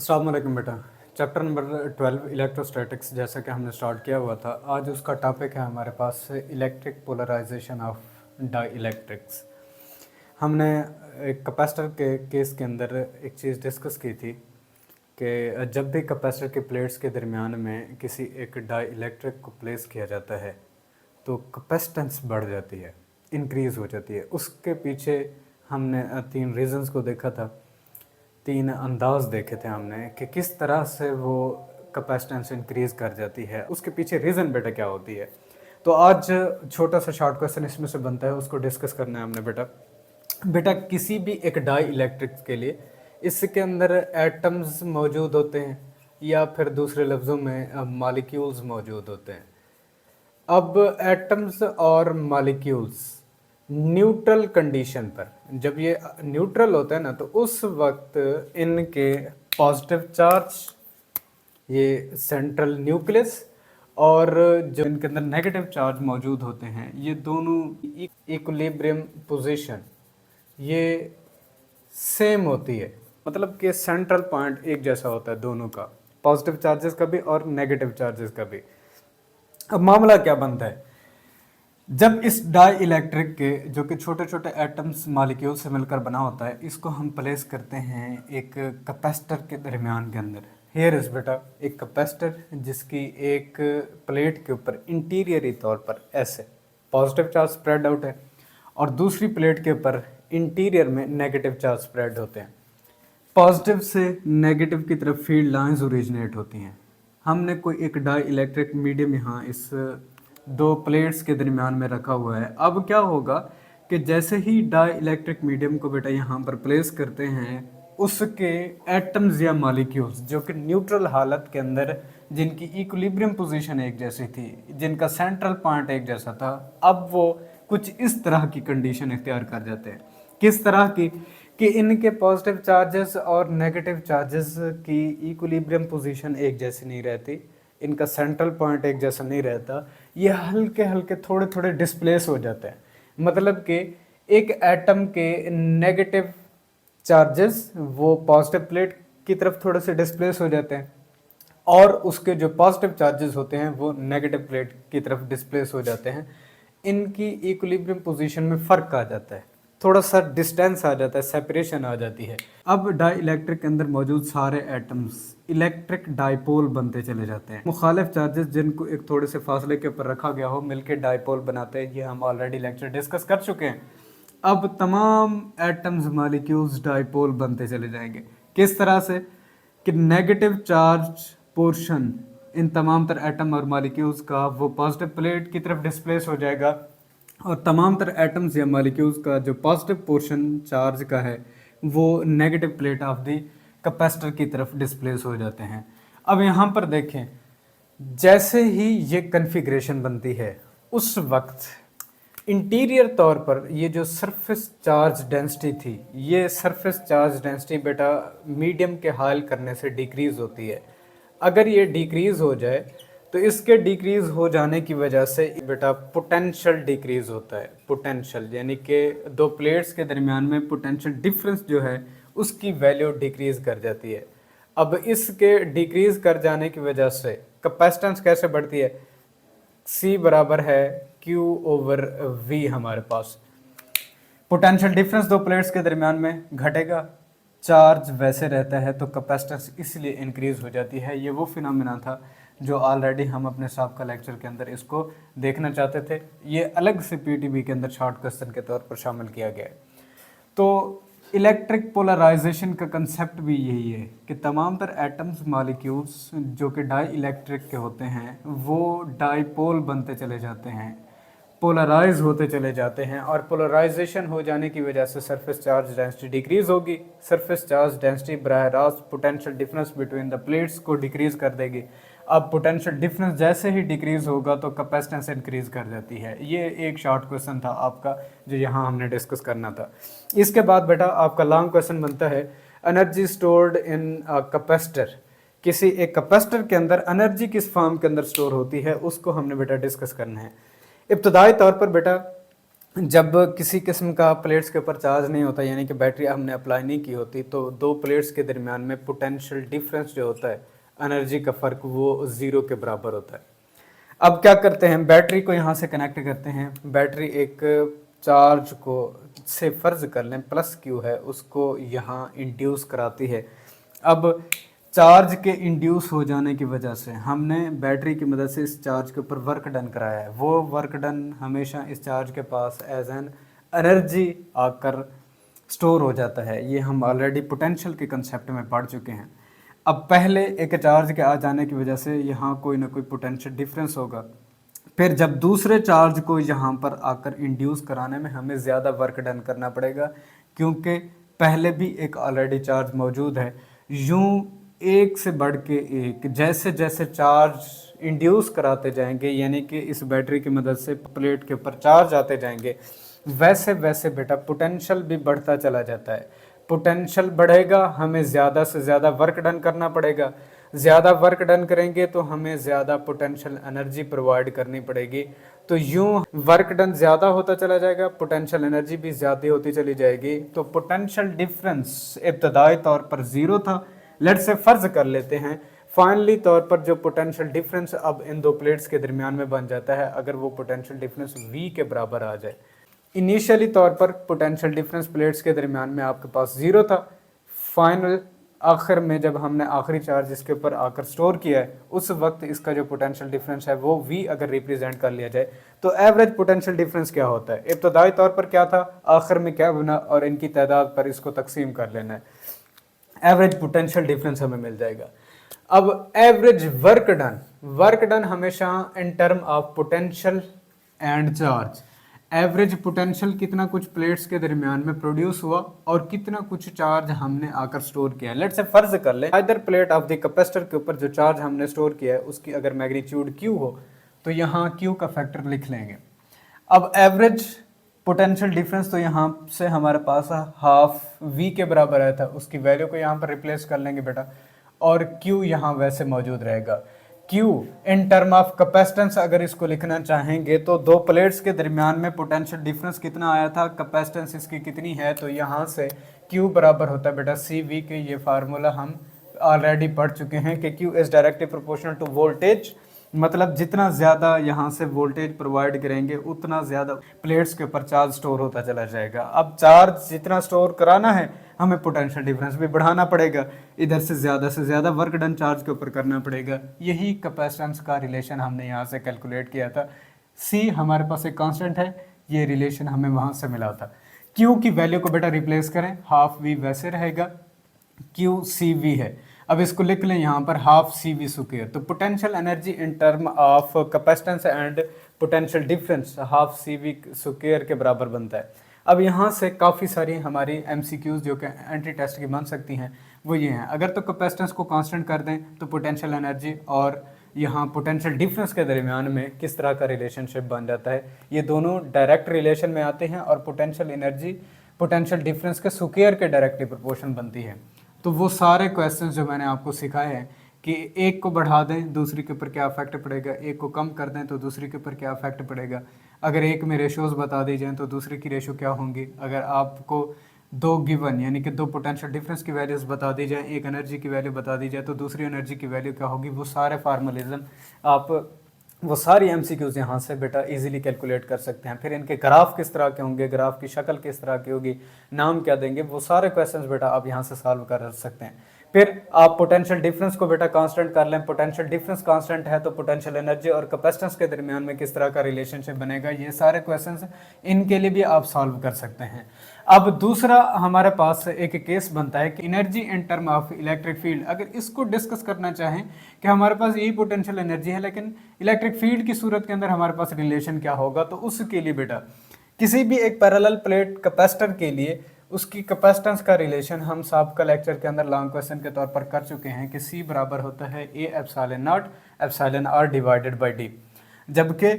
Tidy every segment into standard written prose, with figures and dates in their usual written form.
अस्सलाम वालेकुम बेटा। चैप्टर नंबर 12 इलेक्ट्रोस्टैटिक्स जैसा कि हमने स्टार्ट किया हुआ था, आज उसका टॉपिक है हमारे पास electric polarization of dielectrics. हमने एक कैपेसिटर के केस के अंदर एक चीज़ डिस्कस की थी कि जब भी कैपेसिटर के प्लेट्स के दरमियान में किसी एक डाई इलेक्ट्रिक को प्लेस किया जाता है तो कैपेसिटेंस बढ़ जाती है, इंक्रीज़ हो जाती है। उसके पीछे हमने तीन रीज़न्स को देखा था, तीन अंदाज देखे थे हमने कि किस तरह से वो कैपेसिटेंस इंक्रीज़ कर जाती है, उसके पीछे रीज़न बेटा क्या होती है। तो आज छोटा सा शॉर्ट क्वेश्चन इसमें से बनता है, उसको डिस्कस करना है हमने बेटा किसी भी एक डाई इलेक्ट्रिक के लिए इसके अंदर एटम्स मौजूद होते हैं या फिर दूसरे लफ्ज़ों में मॉलिक्यूल्स मौजूद होते हैं। अब एटम्स और मॉलिक्यूल्स न्यूट्रल कंडीशन पर, जब ये न्यूट्रल होता है ना, तो उस वक्त इनके पॉजिटिव चार्ज, ये सेंट्रल न्यूक्लियस, और जो इनके अंदर नेगेटिव चार्ज मौजूद होते हैं, ये दोनों इक्विलिब्रियम पोजीशन ये सेम होती है। मतलब कि सेंट्रल पॉइंट एक जैसा होता है दोनों का, पॉजिटिव चार्जेस का भी और नेगेटिव चार्जेस का भी। अब मामला क्या बनता है, जब इस डाई इलेक्ट्रिक के जो कि छोटे छोटे एटम्स मॉलिक्यूल से मिलकर बना होता है, इसको हम प्लेस करते हैं एक कैपेसिटर के दरमियान के अंदर। हेयर इस बेटा एक कैपेसिटर जिसकी एक प्लेट के ऊपर इंटीरियरी तौर पर ऐसे पॉजिटिव चार्ज स्प्रेड आउट है और दूसरी प्लेट के ऊपर इंटीरियर में नेगेटिव चार्ज स्प्रेड होते हैं। पॉजिटिव से नेगेटिव की तरफ फील्ड लाइंस ओरिजिनेट होती हैं। हमने कोई एक डाई इलेक्ट्रिक मीडियम यहाँ इस दो प्लेट्स के दरमियान में रखा हुआ है। अब क्या होगा कि जैसे ही डाई इलेक्ट्रिक मीडियम को बेटा यहाँ पर प्लेस करते हैं, उसके एटम्स या मॉलिक्यूल्स जो कि न्यूट्रल हालत के अंदर, जिनकी इक्विलिब्रियम पोजीशन एक जैसी थी, जिनका सेंट्रल पॉइंट एक जैसा था, अब वो कुछ इस तरह की कंडीशन इख्तियार कर जाते हैं। किस तरह की कि इनके पॉजिटिव चार्जेस और नेगेटिव चार्जेस की इक्विलिब्रियम पोजीशन एक जैसी नहीं रहती, इनका सेंट्रल पॉइंट एक जैसा नहीं रहता, ये हल्के हल्के थोड़े थोड़े डिस्प्लेस हो जाते हैं। मतलब कि एक एटम के नेगेटिव चार्जेस वो पॉजिटिव प्लेट की तरफ थोड़े से डिस्प्लेस हो जाते हैं और उसके जो पॉजिटिव चार्जेस होते हैं वो नेगेटिव प्लेट की तरफ डिस्प्लेस हो जाते हैं। इनकी इक्विलिब्रियम पोजीशन में फ़र्क आ जाता है, थोड़ा सा डिस्टेंस आ जाता है, सेपरेशन आ जाती है। अब डाई इलेक्ट्रिक के अंदर मौजूद सारे एटम्स इलेक्ट्रिक डाइपोल बनते चले जाते हैं। मुखालिफ चार्जेस जिनको एक थोड़े से फासले के ऊपर रखा गया हो मिलके डाइपोल बनाते हैं, ये हम ऑलरेडी लेक्चर डिस्कस कर चुके हैं। अब तमाम एटम्स मॉलिक्यूल्स डाइपोल बनते चले जाएंगे। किस तरह से कि नेगेटिव चार्ज पोर्शन इन तमाम तर एटम और मॉलिक्यूल्स का वो पॉजिटिव प्लेट की तरफ डिस्प्लेस हो जाएगा और तमाम तर एटम्स या मॉलिक्यूल्स का जो पॉजिटिव पोर्शन चार्ज का है वो negative plate of the capacitor की तरफ डिस्प्लेस हो जाते हैं। अब यहाँ पर देखें, जैसे ही ये कन्फिग्रेशन बनती है उस वक्त इंटीरियर तौर पर ये जो सरफेस चार्ज डेंसिटी थी, ये सरफेस चार्ज डेंसिटी बेटा मीडियम के हाल करने से डिक्रीज़ होती है। अगर ये डिक्रीज़ हो जाए तो इसके डिक्रीज़ हो जाने की वजह से बेटा पोटेंशियल डिक्रीज़ होता है। पोटेंशियल यानी कि दो प्लेट्स के दरमियान में पोटेंशियल डिफरेंस जो है उसकी वैल्यू डिक्रीज़ कर जाती है। अब इसके डिक्रीज़ कर जाने की वजह से कैपेसिटेंस कैसे बढ़ती है, C बराबर है Q/V। हमारे पास पोटेंशियल डिफरेंस दो प्लेट्स के दरमियान में घटेगा, चार्ज वैसे रहता है तो कैपेसिटेंस इसलिए इंक्रीज़ हो जाती है। ये वो फिनोमेना था जो ऑलरेडी हम अपने साबका लेक्चर के अंदर इसको देखना चाहते थे। ये अलग से पीटीबी के अंदर शॉर्ट क्वेश्चन के तौर पर शामिल किया गया है। तो इलेक्ट्रिक पोलराइजेशन का कंसेप्ट भी यही है कि तमाम तर एटम्स मॉलिक्यूल्स जो कि डाई इलेक्ट्रिक के होते हैं वो डाईपोल बनते चले जाते हैं, पोलराइज होते चले जाते हैं और पोलराइजेशन हो जाने की वजह से सरफेस चार्ज डेंसिटी डिक्रीज़ होगी। सरफेस चार्ज डेंसिटी बराह रास्त potential difference between the plates को डिक्रीज़ कर देगी। अब पोटेंशियल डिफरेंस जैसे ही डिक्रीज़ होगा तो कैपेसिटेंस इंक्रीज़ कर जाती है। ये एक शॉर्ट क्वेश्चन था आपका जो यहाँ हमने डिस्कस करना था। इसके बाद बेटा आपका लॉन्ग क्वेश्चन बनता है, एनर्जी स्टोर्ड इन कैपेसिटर। किसी एक कैपेसिटर के अंदर एनर्जी किस फॉर्म के अंदर स्टोर होती है उसको हमने बेटा डिस्कस करना है। इब्तदाई तौर पर बेटा जब किसी किस्म का प्लेट्स के ऊपर चार्ज नहीं होता, यानी कि बैटरी हमने अप्लाई नहीं की होती, तो दो प्लेट्स के दरमियान में पोटेंशियल डिफरेंस जो होता है, एनर्जी का फ़र्क, वो ज़ीरो के बराबर होता है। अब क्या करते हैं, बैटरी को यहाँ से कनेक्ट करते हैं। बैटरी एक चार्ज को से फ़र्ज़ कर लें प्लस क्यू है, उसको यहाँ इंड्यूस कराती है। अब चार्ज के इंड्यूस हो जाने की वजह से हमने बैटरी की मदद से इस चार्ज के ऊपर वर्क डन कराया है। वो वर्क डन हमेशा इस चार्ज के पास एज एन एनर्जी आकर स्टोर हो जाता है। ये हम ऑलरेडी पोटेंशियल के कंसेप्ट में पढ़ चुके हैं। अब पहले एक चार्ज के आ जाने की वजह से यहाँ कोई ना कोई पोटेंशियल डिफरेंस होगा, फिर जब दूसरे चार्ज को यहाँ पर आकर इंड्यूस कराने में हमें ज़्यादा वर्क डन करना पड़ेगा, क्योंकि पहले भी एक ऑलरेडी चार्ज मौजूद है। यूं एक से बढ़ के एक जैसे जैसे चार्ज इंड्यूस कराते जाएंगे, यानी कि इस बैटरी की मदद से प्लेट के ऊपर चार्ज आते जाएंगे, वैसे वैसे बेटा पोटेंशियल भी बढ़ता चला जाता है। पोटेंशियल बढ़ेगा, हमें ज़्यादा से ज़्यादा वर्क डन करना पड़ेगा। ज़्यादा वर्क डन करेंगे तो हमें ज़्यादा पोटेंशियल एनर्जी प्रोवाइड करनी पड़ेगी। तो यूं वर्क डन ज़्यादा होता चला जाएगा, पोटेंशियल एनर्जी भी ज़्यादा होती चली जाएगी। तो पोटेंशियल डिफरेंस इब्तदाई तौर पर ज़ीरो था, लेट्स से फ़र्ज़ कर लेते हैं फाइनली तौर पर जो पोटेंशियल डिफरेंस अब इन दो प्लेट्स के दरमियान में बन जाता है, अगर वो पोटेंशियल डिफरेंस V के बराबर आ जाए। इनिशियली तौर पर पोटेंशियल डिफरेंस प्लेट्स के दरमियान में आपके पास ज़ीरो था। फाइनल आखिर में जब हमने आखिरी चार्ज इसके ऊपर आकर स्टोर किया है, उस वक्त इसका जो पोटेंशियल डिफरेंस है वो V अगर रिप्रेजेंट कर लिया जाए तो एवरेज पोटेंशियल डिफरेंस क्या होता है, इब्तदाई तौर पर क्या था, आखिर में क्या बना, और इनकी तादाद पर इसको तकसीम कर लेना है। एवरेज पोटेंशियल डिफरेंस हमें मिल जाएगा। अब एवरेज वर्क डन हमेशा in term of potential and charge. Average potential कितना कुछ प्लेट्स के दरमियान में प्रोड्यूस हुआ और कितना कुछ चार्ज हमने आकर स्टोर किया। लेट्स से फर्ज कर ले इधर प्लेट ऑफ द कैपेसिटर के ऊपर जो चार्ज हमने स्टोर किया है उसकी अगर मैग्नीट्यूड Q हो तो यहाँ Q का फैक्टर लिख लेंगे। अब एवरेज पोटेंशियल डिफरेंस तो यहाँ से हमारे पास हाफ V के बराबर आया था, उसकी वैल्यू को यहाँ पर रिप्लेस कर लेंगे बेटा, और Q यहाँ वैसे मौजूद रहेगा। Q in term of capacitance अगर इसको लिखना चाहेंगे तो दो प्लेट्स के दरमियान में पोटेंशियल डिफरेंस कितना आया था, कैपेसिटेंस इसकी कितनी है, तो यहाँ से Q बराबर होता है बेटा CV के। ये फार्मूला हम ऑलरेडी पढ़ चुके हैं कि Q is directly proportional to voltage, मतलब जितना ज़्यादा यहाँ से वोल्टेज प्रोवाइड करेंगे उतना ज़्यादा प्लेट्स के ऊपर चार्ज स्टोर होता चला जाएगा। अब चार्ज जितना स्टोर कराना है हमें पोटेंशियल डिफरेंस भी बढ़ाना पड़ेगा, इधर से ज़्यादा वर्क डन चार्ज के ऊपर करना पड़ेगा। यही कैपेसिटेंस का रिलेशन हमने यहाँ से कैलकुलेट किया था। C हमारे पास एक कांस्टेंट है, ये रिलेशन हमें वहाँ से मिला था। Q की वैल्यू को बेटा रिप्लेस करें, हाफ V वैसे रहेगा, Q CV है। अब इसको लिख लें यहाँ पर हाफ CV स्क्वायर। तो potential energy in term of capacitance and potential difference half CV square के बराबर बनता है। अब यहाँ से काफ़ी सारी हमारी MCQs जो कि एंट्री टेस्ट की बन सकती हैं वो ये हैं। अगर तो कैपेसिटेंस को कांस्टेंट कर दें तो पोटेंशियल एनर्जी और यहाँ पोटेंशियल डिफरेंस के दरमियान में किस तरह का रिलेशनशिप बन जाता है, ये दोनों डायरेक्ट रिलेशन में आते हैं और पोटेंशियल एनर्जी पोटेंशियल डिफरेंस के स्क्वायर के डायरेक्टली प्रोपोर्शन बनती है। तो वो सारे क्वेश्चंस जो मैंने आपको सिखाए हैं कि एक को बढ़ा दें दूसरी के ऊपर क्या इफेक्ट पड़ेगा, एक को कम कर दें तो दूसरी के ऊपर क्या इफेक्ट पड़ेगा, अगर एक में रेशोज़ बता दी जाएँ तो दूसरे की रेशो क्या होंगी, अगर आपको दो गिवन यानी कि दो पोटेंशियल डिफरेंस की वैल्यूज़ बता दी जाए, एक एनर्जी की वैल्यू बता दी जाए तो दूसरी एनर्जी की वैल्यू क्या होगी, वो सारे फार्मलिज्म आप वो सारी MCQs यहाँ से बेटा इजीली कैलकुलेट कर सकते हैं। फिर इनके ग्राफ किस तरह के होंगे, ग्राफ की शक्ल किस तरह की होगी, नाम क्या देंगे, वो सारे क्वेश्चंस बेटा आप यहाँ से सॉल्व कर सकते हैं। फिर आप पोटेंशियल डिफरेंस को बेटा कांस्टेंट कर लें, पोटेंशियल डिफरेंस कांस्टेंट है तो पोटेंशियल एनर्जी और कैपेसिटेंस के दरमियान में किस तरह का रिलेशनशिप बनेगा, ये सारे क्वेश्चंस इनके लिए भी आप सॉल्व कर सकते हैं। अब दूसरा हमारे पास एक केस बनता है कि energy in term of electric field. अगर इसको डिस्कस करना चाहें कि हमारे पास यही पोटेंशियल एनर्जी है लेकिन इलेक्ट्रिक फील्ड की सूरत के अंदर हमारे पास रिलेशन क्या होगा, तो उसके लिए बेटा किसी भी एक पैरेलल प्लेट कैपेसिटर के लिए उसकी कैपेसिटेंस का रिलेशन हम सबका लेक्चर के अंदर लॉन्ग क्वेश्चन के तौर पर कर चुके हैं कि C बराबर होता है A epsilon naught epsilon R divided by D। जबकि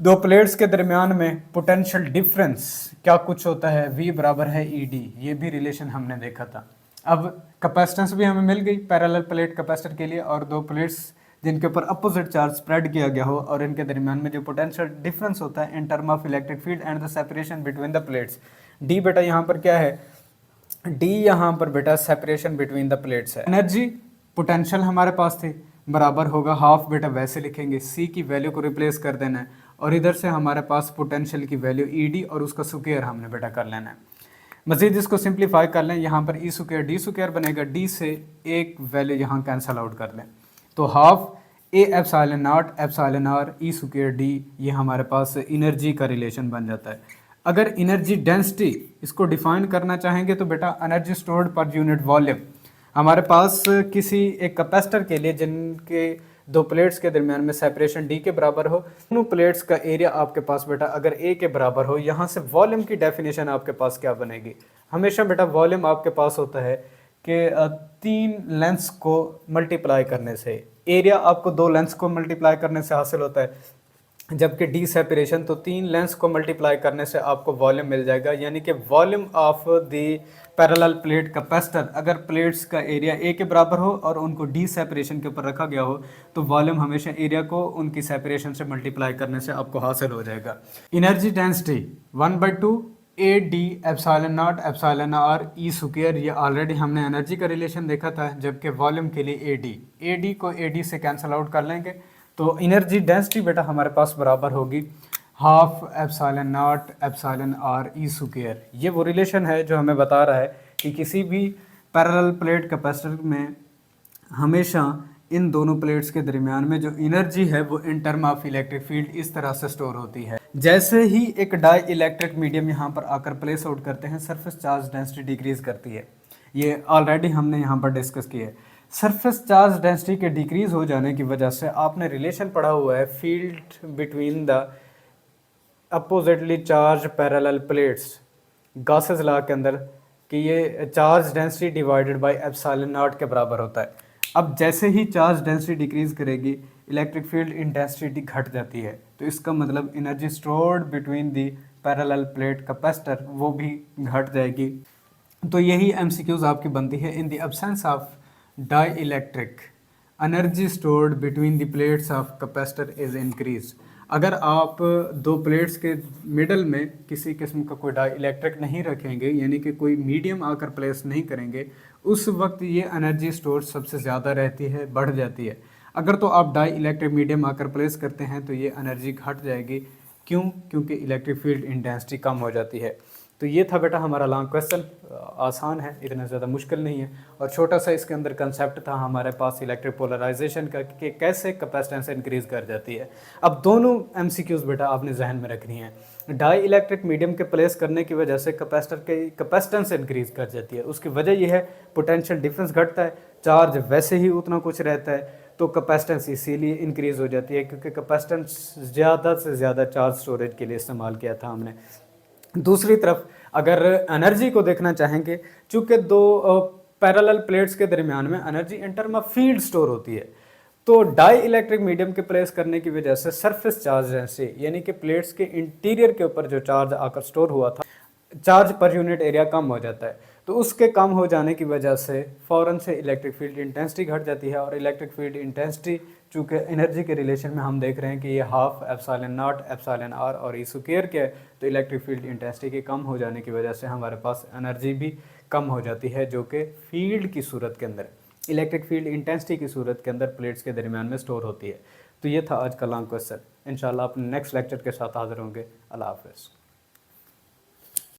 दो प्लेट्स के दरमियान में पोटेंशियल डिफरेंस क्या कुछ होता है, V बराबर है ED, ये भी रिलेशन हमने देखा था। अब कैपेसिटेंस भी हमें मिल गई पैरेलल प्लेट कैपेसिटर के लिए, और दो प्लेट्स जिनके ऊपर अपोजिट चार्ज स्प्रेड किया गया हो और इनके दरमियान में जो पोटेंशियल डिफरेंस होता है in term of electric field and the separation between the plates. D बेटा यहाँ पर क्या है, डी यहाँ पर बेटा सेपरेशन बिटवीन द प्लेट्स है। एनर्जी पोटेंशियल हमारे पास थी बराबर होगा हाफ, बेटा वैसे लिखेंगे, सी की वैल्यू को रिप्लेस कर देना है और इधर से हमारे पास पोटेंशियल की वैल्यू ई डी और उसका स्क्वायर हमने बेटा कर लेना है। मजीद इसको सिंप्लीफाई कर लें, यहाँ पर ई स्क्वायर डी स्क्वायर बनेगा, डी से एक वैल्यू यहाँ कैंसल आउट कर लें तो half A epsilon naught epsilon R E square D, ये हमारे पास एनर्जी का रिलेशन बन जाता है। अगर एनर्जी डेंसिटी इसको डिफाइन करना चाहेंगे तो बेटा energy stored per unit volume, हमारे पास किसी एक कैपेसिटर के लिए जिनके दो प्लेट्स के दरमियान में सेपरेशन डी के बराबर हो, दोनों प्लेट्स का एरिया आपके पास बेटा अगर ए के बराबर हो, यहाँ से वॉल्यूम की डेफिनेशन आपके पास क्या बनेगी। हमेशा बेटा वॉल्यूम आपके पास होता है कि 3 लेंस को मल्टीप्लाई करने से, एरिया आपको 2 लेंस को मल्टीप्लाई करने से हासिल होता है, जबकि डी सेपरेशन तो 3 लेंस को मल्टीप्लाई करने से आपको वॉल्यूम मिल जाएगा। यानी कि volume of the parallel plate capacitor, अगर प्लेट्स का एरिया ए के बराबर हो और उनको डी सेपरेशन के ऊपर रखा गया हो तो वॉल्यूम हमेशा एरिया को उनकी सेपरेशन से मल्टीप्लाई करने से आपको हासिल हो जाएगा। Energy density 1/2 A D epsilon naught epsilon R E square, ये ऑलरेडी हमने एनर्जी का रिलेशन देखा था, जबकि वॉल्यूम के लिए ए डी को ए डी से कैंसिल आउट कर लेंगे तो एनर्जी डेंसिटी बेटा हमारे पास बराबर होगी half epsilon naught epsilon R E square. ये वो रिलेशन है जो हमें बता रहा है कि किसी भी पैरेलल प्लेट कैपेसिटर में हमेशा इन दोनों प्लेट्स के दरमियान में जो एनर्जी है वो in term of electric field इस तरह से स्टोर होती है। जैसे ही एक डाई इलेक्ट्रिक मीडियम यहाँ पर आकर प्लेस आउट करते हैं, सरफेस चार्ज डेंसिटी डिक्रीज करती है। ये ऑलरेडी हमने यहाँ पर डिस्कस किया है। सरफेस चार्ज डेंसिटी के डिक्रीज हो जाने की वजह से आपने रिलेशन पढ़ा हुआ है field between the oppositely charge parallel plates, Gauss's law के अंदर, कि ये charge density divided by epsilon not के बराबर होता है। अब जैसे ही चार्ज डेंसिटी डिक्रीज करेगी इलेक्ट्रिक फील्ड इंटेंसिटी घट जाती है, तो इसका मतलब energy stored between the parallel plate capacitor वो भी घट जाएगी। तो यही एमसीक्यूज आपकी बनती है। In the absence of dielectric energy stored between the plates of capacitor is increase. अगर आप दो प्लेट्स के मिडल में किसी किस्म का कोई डाई इलेक्ट्रिक नहीं रखेंगे, यानी कि कोई मीडियम आकर प्लेस नहीं करेंगे, उस वक्त ये एनर्जी स्टोर सबसे ज़्यादा रहती है, बढ़ जाती है। अगर तो आप डाई इलेक्ट्रिक मीडियम आकर प्लेस करते हैं तो ये एनर्जी घट जाएगी। क्यों? क्योंकि इलेक्ट्रिक फील्ड इंटेंसिटी कम हो जाती है। तो ये था बेटा हमारा लॉन्ग क्वेश्चन, आसान है, इतना ज़्यादा मुश्किल नहीं है, और छोटा सा इसके अंदर कंसेप्ट था हमारे पास इलेक्ट्रिक पोलराइजेशन का कि कैसे कैपेसिटेंस इंक्रीज कर जाती है। अब दोनों एमसीक्यूज बेटा आपने जहन में रखनी है। डाई इलेक्ट्रिक मीडियम के प्लेस करने की वजह से कैपेसिटर की कैपेसिटेंस इंक्रीज कर जाती है। उसकी वजह यह है पोटेंशियल डिफरेंस घटता है, चार्ज वैसे ही उतना कुछ रहता है, तो कैपेसिटेंस इसीलिए इंक्रीज हो जाती है क्योंकि कैपेसिटेंस ज़्यादा से ज़्यादा चार्ज स्टोरेज के लिए इस्तेमाल किया था हमने। दूसरी तरफ अगर एनर्जी को देखना चाहेंगे, चूँकि दो पैरेलल प्लेट्स के दरमियान में energy in term of field store होती है, तो डाई इलेक्ट्रिक मीडियम के प्लेस करने की वजह से सरफेस चार्ज डेंसिटी, यानी कि प्लेट्स के इंटीरियर के ऊपर जो चार्ज आकर स्टोर हुआ था, चार्ज पर यूनिट एरिया कम हो जाता है। तो उसके कम हो जाने की वजह से फ़ौरन से इलेक्ट्रिक फील्ड इंटेंसिटी घट जाती है, और इलेक्ट्रिक फील्ड इंटेंसिटी चूँकि एनर्जी के रिलेशन में हम देख रहे हैं कि ये half epsilon naught epsilon R और ई स्क्वायर के, तो इलेक्ट्रिक फील्ड इंटेंसिटी के कम हो जाने की वजह से हमारे पास एनर्जी भी कम हो जाती है, जो कि फील्ड की सूरत के अंदर, इलेक्ट्रिक फील्ड इंटेंसिटी की सूरत के अंदर प्लेट्स के दरमियान में स्टोर होती है। तो ये था आज का लॉन्ग क्वेश्चन। इंशाल्लाह अपने नेक्स्ट लेक्चर के साथ हाजिर होंगे। अल्लाह हाफ़िज़।